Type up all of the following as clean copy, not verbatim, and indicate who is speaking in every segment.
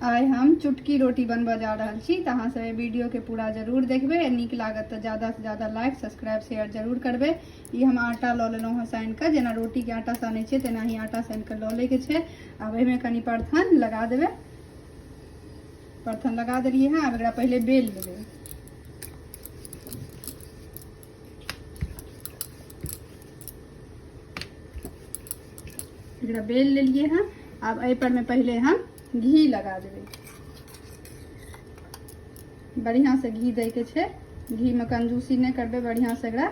Speaker 1: आइ हम चुटकी रोटी बनबऽ जा रहल छी, तऽ अहाँ सब वीडियो के पूरा जरूर देखबै। नीक लागत तऽ ज़्यादा से ज़्यादा लाइक सब्सक्राइब शेयर जरूर करबै। ई हम आटा लऽ लेलहुँ हँ सानि कऽ, जेना रोटी के आटा सानै छै तेना ही आटा सानि कऽ लऽ लैके छै। आब एहिमे कनि परथन लगा देबै। परथन लगा देलियै हँ। आब एकरा पहिले बेल लेबै। एकरा बेल लेलियै हँ। आब एहि पर में पहले हम घी लगा देबै। बढ़िया से घी दै के छै। घी में कंजूसी नहीं करबै, बढ़िया से एकरा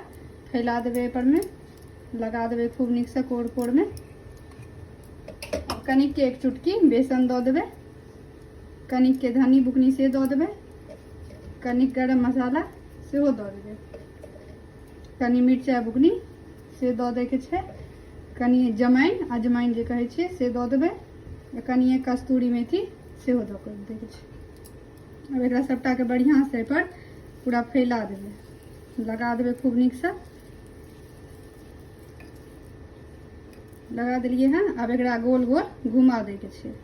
Speaker 1: फैला देबै। एहि पर में लगा देबै खूब नीक से कोर कोर में। कनिक के एक चुटकी बेसन दऽ देबै। कनिक के धनी बुकनी से दऽ देबै। कनिक गरम मसाला सेहो दऽ देबै। कनि मिरचाई बुकनी से दऽ दै के छै। कनि जमाइन अजमाइन जे कहै छै से दऽ देबै। कनिए कस्तूरी मेथी सेहो दऽ कऽ दै के छै। अब एकरा सबटा के बढ़िया से पर पूरा फैला देबै। लगा देबै खूब नीक से। लगा देलियै हँ। अब एकरा गोल गोल घुमा दै के छै।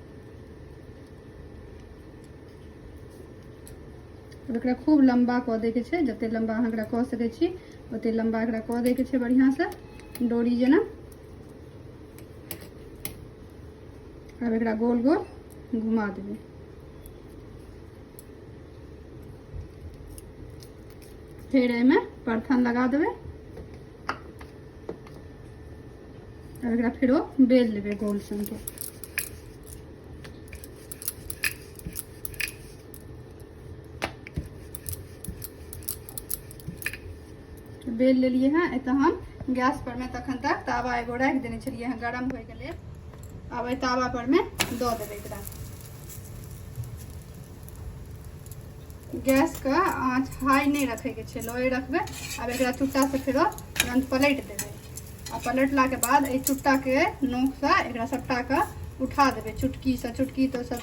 Speaker 1: अब एकरा खूब लंबा कऽ दै के छै। जते लंबा अहाँ एकरा कऽ सकै छी ओते लंबा एकरा कऽ दै के छै बढ़िया से, डोरी जेना। अब एकरा गोल गोल घुमा देबै। फिर एहिमे परथन लगा देबै। अब एकरा फिरो बेल लेबै गोल सन के। बेल लेलिए हैं। एतऽ हम गैस पर में तखन तक तावा एगो राखि देने छलिए हैं गरम होय के लेल। अब एहि तावा पर में दऽ देबै एकरा। गैस का आँच हाई नहीं रखे के छै, लोए रखबै। अब एकरा चुट्टा से फेरो तुरंत पलट देबै। आ पलटला के बाद एहि चुट्टा के नोक से एकरा सबटा के उठा देबै। चुटकी से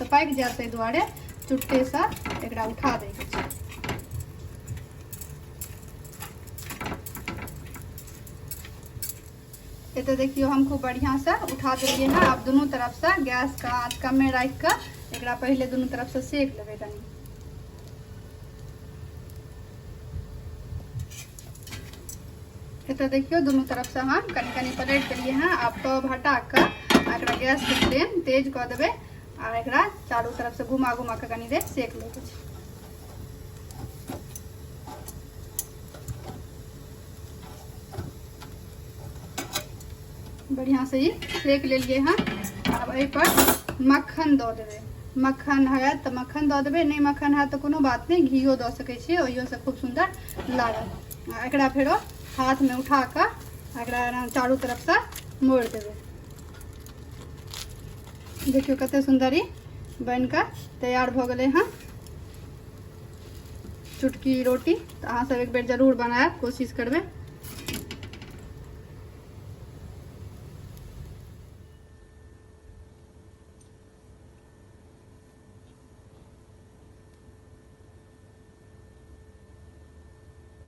Speaker 1: पाकि जायत, ताहि दुआरे चुट्टे से एकरा उठा दै के छै। तो देखियो हम खूब बढ़िया से उठा देलिए हैं। अब दोनों तरफ से गैस का आँच कमे रख कर एकरा पहले दोनों तरफ से सेक लेबै कनी। तो देखियो दोनों तरफ से हम कनी कनी पलट देलिए हैं। अब तब हटा कर एकरा गैस के फ्लेम तेज कर देबै। आ एकरा चारों तरफ से घुमा घुमा के कनी देर सेक लेबै। बढ़िया से ही सेक लेलिए हैं। अब एहि पर मक्खन दऽ देबै। मक्खन है तो मक्खन दऽ देबै, नहीं मक्खन है तो कोनो बात नहीं, घीओ दऽ सकै छियै, ओहियो से खूब सुंदर लागत। एकरा फेरो हाथ में उठा कर एकरा चारों तरफ से मोड़ देबै। देखियो कते सुंदर ही बनकर तैयार भ गेलै हैं चुटकी रोटी। तो अहाँ सब एक बेर जरूर बनाएब, कोशिश करबै।